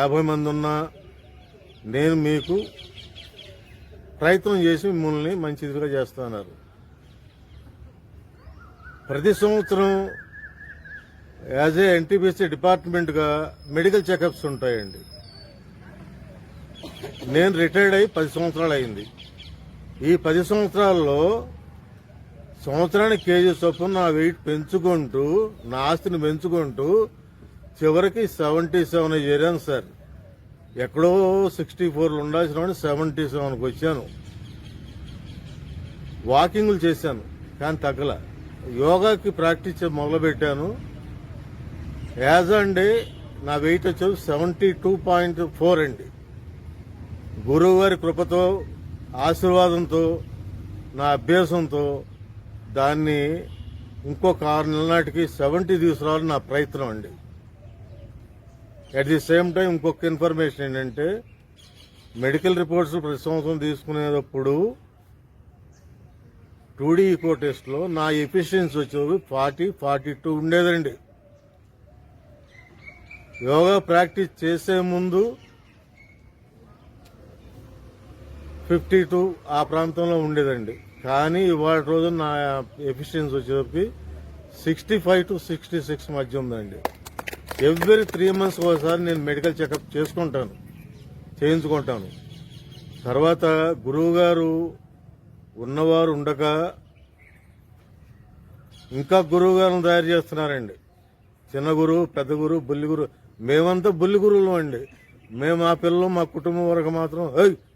50 మంది ఉన్నా నేను మీకు ప్రయత్నం చేసి మిమ్మల్ని మంచిదిగా చేస్తున్నారు. ప్రతి సంవత్సరం యాజ్ ఏ ఎన్టీపీసీ డిపార్ట్మెంట్గా మెడికల్ చెకప్స్ ఉంటాయండి. నేను రిటైర్డ్ అయ్యి 10 సంవత్సరాలు అయింది. ఈ 10 సంవత్సరాల్లో సంవత్సరానికి కేజీ చొప్పున నా వెయిట్ పెంచుకుంటూ, నా ఆస్తిని పెంచుకుంటూ చివరికి 77 చేరాను సార్. ఎక్కడో 64లో ఉండాల్సిన 77కి వచ్చాను. వాకింగ్లు చేశాను కానీ తగ్గల. యోగాకి ప్రాక్టీస్ మొదలుపెట్టాను. యాజ్ అండి నా వెయిట్ వచ్చేసి 72.4 అండి. గురువు గారి కృపతో, ఆశీర్వాదంతో, నా అభ్యాసంతో దాన్ని ఇంకొక 6 నెలల నాటికి 70 తీసుకురావాలని నా ప్రయత్నం అండి. అట్ ది సేమ్ టైం ఇంకొక ఇన్ఫర్మేషన్ ఏంటంటే, మెడికల్ రిపోర్ట్స్ ప్రతి సంవత్సరం తీసుకునేటప్పుడు 2D ఈకో టెస్ట్లో నా ఎఫిషియన్సీ వచ్చేది 40-42 ఉండేదండి. యోగా ప్రాక్టీస్ చేసే ముందు 52 ఆ ప్రాంతంలో ఉండేదండి. కానీ ఇవాళ రోజు నా ఎఫిషియన్సీ వచ్చేసరికి 65 to 66 మధ్య ఉందండి. ఎవ్రీ 3 months ఒకసారి నేను మెడికల్ చెకప్ చేయించుకుంటాను. తర్వాత గురువు గారు ఉన్నవారు ఉండక ఇంకా గురువు గారిని తయారు చేస్తున్నారండి. చిన్న గురువు, పెద్ద గురువు, బుల్లి గురువు. మేమంతా బుల్లి గురువులు అండి. మేము మా పిల్లలు, మా కుటుంబం వరకు మాత్రం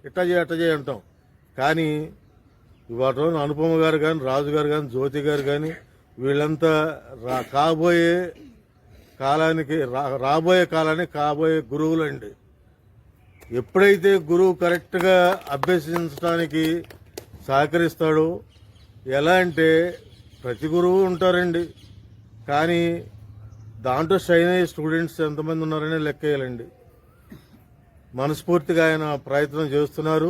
ఇట్టా చేయి అంటాం. కానీ ఇవాళ రోజున అనుపమ గారు కానీ, రాజు గారు కానీ, జ్యోతి గారు కానీ వీళ్ళంతా రాబోయే కాలానికి కాబోయే గురువులండి. ఎప్పుడైతే గురువు కరెక్ట్గా అభ్యసించడానికి సహకరిస్తాడో, ఎలా అంటే ప్రతి గురువు ఉంటారండి, కానీ దాంట్లో షైన్ అయ్యే స్టూడెంట్స్ ఎంతమంది ఉన్నారనే లెక్కేయాలండి. మనస్ఫూర్తిగా ఆయన ప్రయత్నం చేస్తున్నారు.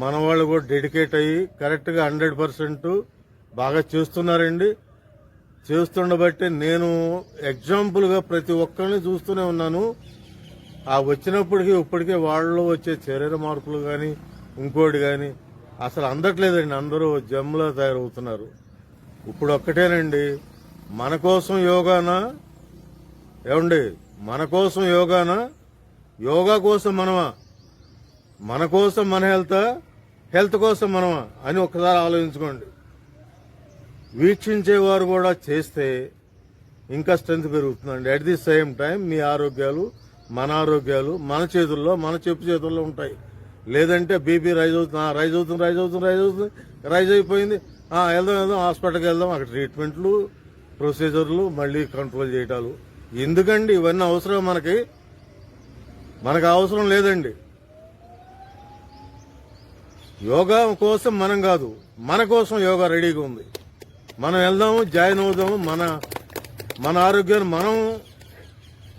మన వాళ్ళు కూడా డెడికేట్ అయ్యి కరెక్ట్గా 100% బాగా చేస్తున్నారండి. చేస్తుండబట్టి నేను ఎగ్జాంపుల్గా ప్రతి ఒక్కరిని చూస్తూనే ఉన్నాను. ఆ వచ్చినప్పటికీ ఇప్పటికే వాళ్ళలో వచ్చే శరీర మార్పులు కానీ, ఇంకోటి కానీ అసలు అందట్లేదండి. అందరూ జమ్ములా తయారవుతున్నారు. ఇప్పుడు ఒక్కటేనండి, మన కోసం యోగానా యోగా కోసం మనమా, మన కోసం మన హెల్త్ కోసం మనమా అని ఒకసారి ఆలోచించుకోండి. వీక్షించేవారు కూడా చేస్తే ఇంకా స్ట్రెంత్ పెరుగుతుందండి. అట్ ది సేమ్ టైం మీ ఆరోగ్యాలు మన చేతుల్లో, మన చెప్పు చేతుల్లో ఉంటాయి. లేదంటే బీపీ రైజ్ అయిపోయింది, వెళ్దాం హాస్పిటల్కి వెళ్దాం, అక్కడ ట్రీట్మెంట్లు, ప్రొసీజర్లు, మళ్ళీ కంట్రోల్ చేయటాలు. ఎందుకండి ఇవన్నీ అవసరం? మనకు అవసరం లేదండి. యోగా కోసం మనం కాదు, మన కోసం యోగా రెడీగా ఉంది. మనం వెళ్దాము, జాయిన్ అవుదాము, మన ఆరోగ్యాన్ని మనం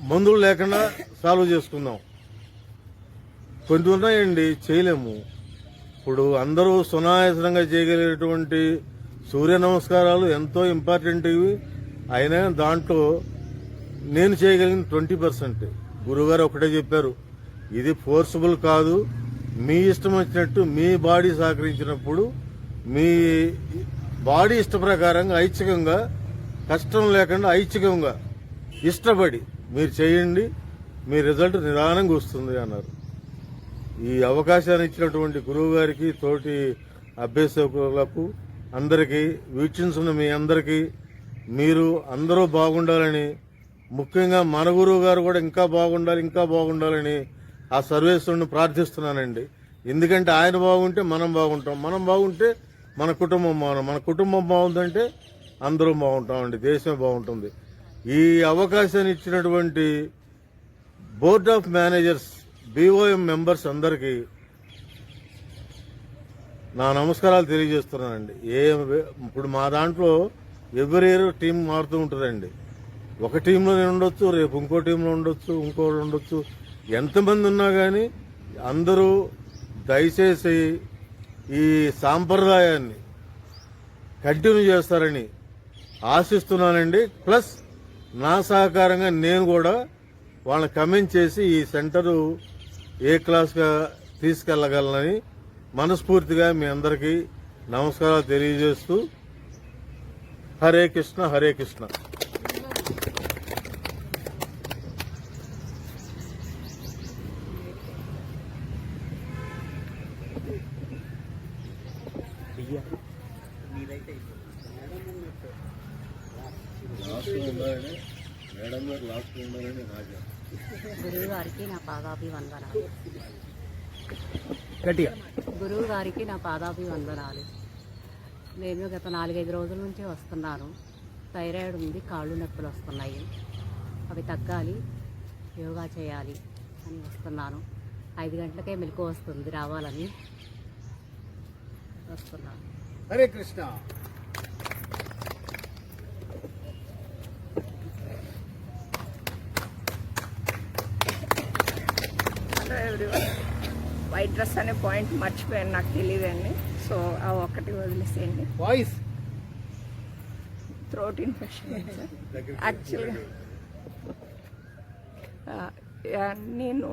మందులు లేకుండా సాల్వ్ చేసుకుందాం. కొన్ని ఉన్నాయండి చేయలేము. ఇప్పుడు అందరూ సునాయాసంగా చేయగలిగేటువంటి సూర్య నమస్కారాలు ఎంతో ఇంపార్టెంట్ ఇవి. అయినా దాంట్లో నేను చేయగలిగిన 20%. గురువుగారు ఒకటే చెప్పారు, ఇది ఫోర్సబుల్ కాదు, మీ ఇష్టం వచ్చినట్టు మీ బాడీ సహకరించినప్పుడు మీ బాడీ ఇష్ట ప్రకారంగా ఐచ్ఛికంగా, కష్టం లేకుండా ఐచ్ఛికంగా ఇష్టపడి మీరు చేయండి, మీ రిజల్ట్ నిదానంగా వస్తుంది అన్నారు. ఈ అవకాశాన్ని ఇచ్చినటువంటి గురువు గారికి, తోటి అభ్యసకులకు అందరికీ, వీక్షించున్న మీ అందరికీ, మీరు అందరూ బాగుండాలని, ముఖ్యంగా మన గురువు గారు కూడా ఇంకా బాగుండాలని ఆ సర్వేశ్వరుని ప్రార్థిస్తున్నానండి. ఎందుకంటే ఆయన బాగుంటే మనం బాగుంటాం, మనం బాగుంటే మన కుటుంబం బాగుందంటే అందరూ బాగుంటామండి, దేశం బాగుంటుంది. ఈ అవకాశాన్ని ఇచ్చినటువంటి board of managers, BOM members అందరికీ నా నమస్కారాలు తెలియజేస్తున్నానండి. ఇప్పుడు మా దాంట్లో ఎవ్రీ ఇయర్ టీం మారుతూ ఉంటుందండి. ఒక టీంలో నేను ఉండొచ్చు, రేపు ఇంకో టీంలో ఉండొచ్చు, ఇంకోటి ఉండొచ్చు. ఎంతమంది ఉన్నా కానీ అందరూ దయచేసి ఈ సాంప్రదాయాన్ని కంటిన్యూ చేస్తారని ఆశిస్తున్నానండి. ప్లస్ నా సహకారంగా నేను కూడా వాళ్ళని కమెంట్ చేసి ఈ సెంటరు ఏ క్లాస్గా తీసుకెళ్లగలనని మనస్ఫూర్తిగా మీ అందరికీ నమస్కారాలు తెలియజేస్తూ హరే కృష్ణ, హరే కృష్ణ. గురువు గారికి నా పాదాభివందనాలు. నేను గత 4-5 రోజుల నుంచి వస్తున్నాను. థైరాయిడ్ ఉంది, కాళ్ళు నొప్పులు వస్తున్నాయి, అవి తగ్గాలి, యోగా చేయాలి అని వస్తున్నాను. 5 గంటలకే మెలకు వస్తుంది, రావాలని వస్తున్నాను. హరే కృష్ణ. వైట్ డ్రెస్ అనే పాయింట్ మర్చిపోయాను, నాకు తెలియదండి. సో ఆ ఒక్కటి వదిలేసేయండి. వాయిస్ థ్రోట్ ఇన్ఫెక్షన్ యాక్చువల్గా నేను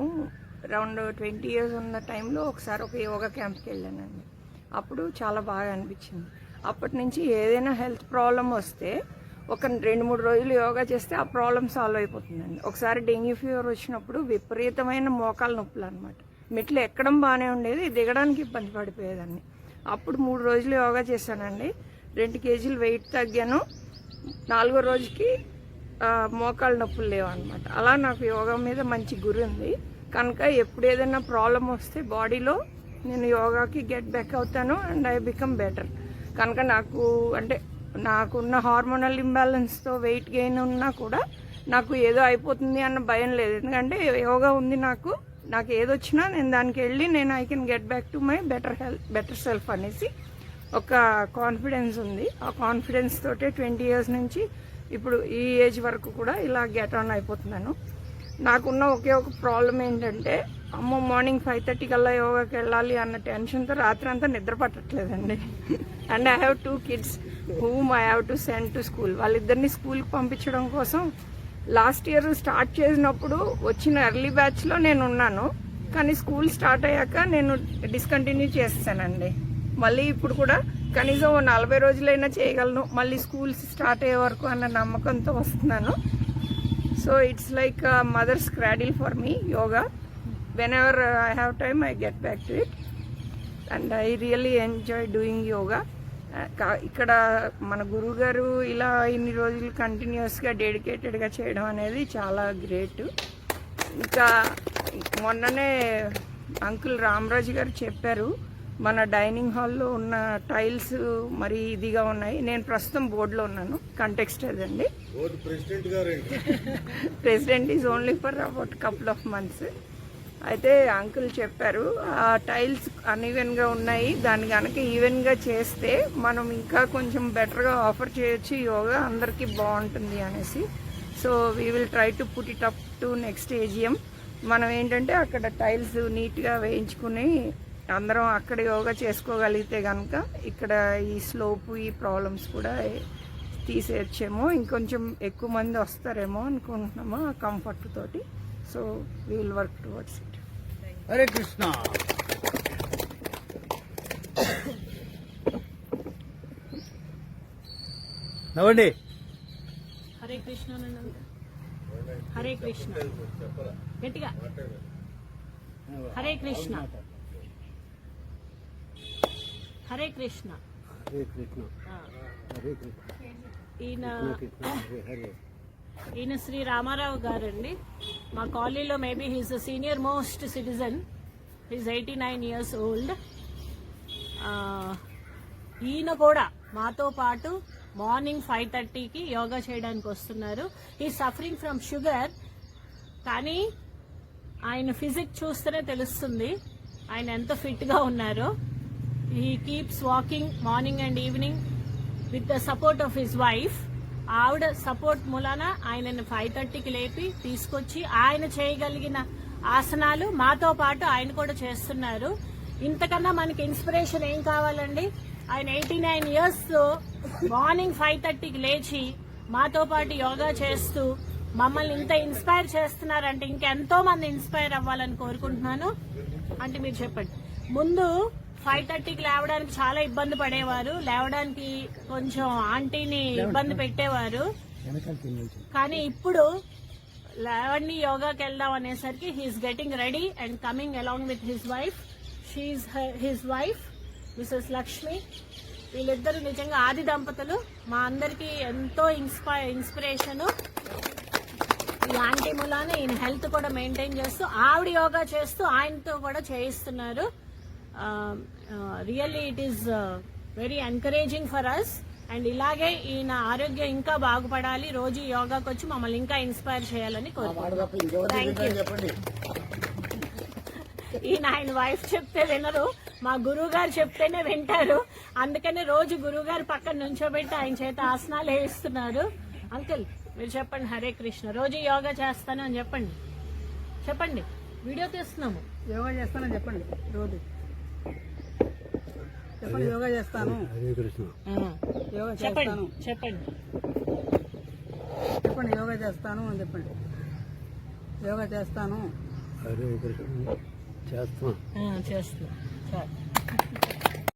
అరౌండ్ 20 years ఉన్న టైంలో ఒకసారి ఒక యోగా క్యాంప్కి వెళ్ళానండి. అప్పుడు చాలా బాగా అనిపించింది. అప్పటి నుంచి ఏదైనా హెల్త్ ప్రాబ్లం వస్తే ఒక 2-3 రోజులు యోగా చేస్తే ఆ ప్రాబ్లం సాల్వ్ అయిపోతుందండి. ఒకసారి డెంగ్యూ ఫీవర్ వచ్చినప్పుడు విపరీతమైన మోకాలు నొప్పులు అనమాట. మెట్లు ఎక్కడం బాగానే ఉండేది, దిగడానికి ఇబ్బంది పడిపోయేదాన్ని. అప్పుడు 3 రోజులు యోగా చేశానండి. 2 kgs వెయిట్ తగ్గాను. 4వ రోజుకి మోకాలు నొప్పులు లేవన్నమాట. అలా నాకు యోగా మీద మంచి గురి ఉంది కనుక ఎప్పుడు ఏదైనా ప్రాబ్లం వస్తే బాడీలో నేను యోగాకి గెట్ బ్యాక్ అవుతాను అండ్ ఐ బికమ్ బెటర్. కనుక నాకున్న హార్మోనల్ ఇంబ్యాలెన్స్తో వెయిట్ గెయిన్ ఉన్నా కూడా నాకు ఏదో అయిపోతుంది అన్న భయం లేదు. ఎందుకంటే యోగా ఉంది, నాకు ఏదొచ్చినా నేను దానికి వెళ్ళి I can get back to my better self అనేసి ఒక కాన్ఫిడెన్స్ ఉంది. ఆ కాన్ఫిడెన్స్ తోటే 20 years నుంచి ఇప్పుడు ఈ ఏజ్ వరకు కూడా ఇలా గెట్ ఆన్ అయిపోతున్నాను. నాకున్న ఒకే ఒక ప్రాబ్లం ఏంటంటే మార్నింగ్ 5:30 కల్లా యోగాకి వెళ్ళాలి అన్న టెన్షన్తో రాత్రి అంతా నిద్ర పట్టట్లేదండి. And I have 2 kids whom I have to send to school. వాళ్ళిద్దరిని స్కూల్కి పంపించడం కోసం లాస్ట్ ఇయర్ స్టార్ట్ చేసినప్పుడు వచ్చిన ఎర్లీ బ్యాచ్లో నేను ఉన్నాను. కానీ స్కూల్ స్టార్ట్ అయ్యాక నేను డిస్కంటిన్యూ చేస్తానండి. మళ్ళీ ఇప్పుడు కూడా కనీసం 40 రోజులైనా చేయగలను, మళ్ళీ స్కూల్స్ స్టార్ట్ అయ్యే వరకు అన్న నమ్మకంతో వస్తున్నాను. So it's like mother's cradle for me yoga. whenever I have time, I get back to it. And I really enjoy doing yoga. ఇక్కడ మన గురువు గారు ఇలా ఇన్ని రోజులు కంటిన్యూస్గా డెడికేటెడ్గా చేయడం అనేది చాలా గ్రేట్. ఇంకా మొన్ననే అంకుల్ రామరాజు గారు చెప్పారు, మన డైనింగ్ హాల్లో ఉన్న టైల్స్ మరి ఇదిగా ఉన్నాయి. నేను ప్రస్తుతం బోర్డులో ఉన్నాను, కంటెక్స్ట్ అదండి. President is only for about couple of months. అయితే అంకుల్ చెప్పారు ఆ టైల్స్ అన్ఈవెన్గా ఉన్నాయి, దాన్ని కనుక ఈవెన్గా చేస్తే మనం ఇంకా కొంచెం బెటర్గా ఆఫర్ చేయొచ్చు, యోగా అందరికీ బాగుంటుంది అనేసి. So we will try to put it up to next AGM. మనం ఏంటంటే అక్కడ టైల్స్ నీట్గా వేయించుకుని అందరం అక్కడ యోగా చేసుకోగలిగితే కనుక ఇక్కడ ఈ స్లోపు ఈ ప్రాబ్లమ్స్ కూడా తీసేయచ్చేమో, ఇంకొంచెం ఎక్కువ మంది వస్తారేమో అనుకుంటున్నాము ఆ కంఫర్ట్ తోటి. So we will work towards it. Hare Krishna. నవ్వండి. హరే కృష్ణ. హరే కృష్ణ గట్టిగా. హరే కృష్ణ. హరే కృష్ణ. ఈయన శ్రీ రామారావు గారండి. మా కాలనీలో maybe he's the senior most citizen. He's 89 years old. ఈయన కూడా మాతో పాటు మార్నింగ్ 5:30కి యోగా చేయడానికి వస్తున్నారు. హీ సఫరింగ్ ఫ్రమ్ షుగర్, కానీ ఆయన ఫిజిక్ చూస్తేనే తెలుస్తుంది ఆయన ఎంత ఫిట్గా ఉన్నారో. He keeps walking morning and evening with the support of his wife. ఆవిడ సపోర్ట్ మూలాన ఆయనని 5:30కి లేపి తీసుకొచ్చి ఆయన చేయగలిగిన ఆసనాలు మాతో పాటు ఆయన కూడా చేస్తున్నారు. ఇంతకన్నా మనకి ఇన్స్పిరేషన్ ఏం కావాలండి? ఆయన 89 years మార్నింగ్ 5:30కి లేచి మాతో పాటు యోగా చేస్తూ మమ్మల్ని ఇంత ఇన్స్పైర్ చేస్తున్నారంటే ఇంకెంతో మంది ఇన్స్పైర్ అవ్వాలని కోరుకుంటున్నాను. అంటే మీరు చెప్పండి, ముందు 5:30కి లేవడానికి చాలా ఇబ్బంది పడేవారు, లేవడానికి కొంచెం ఆంటీని ఇబ్బంది పెట్టేవారు. కానీ ఇప్పుడు లేవండి యోగాకి వెళ్దాం అనేసరికి he's getting ready and coming along with his wife. She's his wife Mrs Lakshmi. వీళ్ళిద్దరు నిజంగా ఆది దంపతులు, మా అందరికి ఎంతో ఇన్స్పిరేషన్. ఈ ఆంటీ మూలానే ఈయన హెల్త్ కూడా మెయింటైన్ చేస్తూ ఆవిడ యోగా చేస్తూ ఆయనతో కూడా చేయిస్తున్నారు. Really it is very encouraging for us. అండ్ ఇలాగే ఈయన ఆరోగ్యం ఇంకా బాగుపడాలి, రోజు యోగాకి వచ్చి మమ్మల్ని ఇంకా ఇన్స్పైర్ చేయాలని కోరుకుంటున్నాను. ఈయన ఆయన వైఫ్ చెప్తే వినరు, మా గురువు గారు చెప్తేనే వింటారు. అందుకనే రోజు గురువు గారు పక్కన నుంచోబెట్టి ఆయన చేత ఆసనాలు వేయిస్తున్నారు. అంకుల్ మీరు చెప్పండి, హరే కృష్ణ. రోజు యోగా చేస్తాను అని చెప్పండి. చెప్పండి, వీడియో తీస్తున్నాము. యోగా చేస్తానని చెప్పండి. రోజు చెప్పండి, యోగా చేస్తాను. హరే కృష్ణ. యోగా చెప్పండి చేస్తాను. చెప్పండి చెప్పండి, యోగా చేస్తాను అని చెప్పండి. యోగా చేస్తాను. హరే కృష్ణ. చేస్తాను. చేస్తున్నా.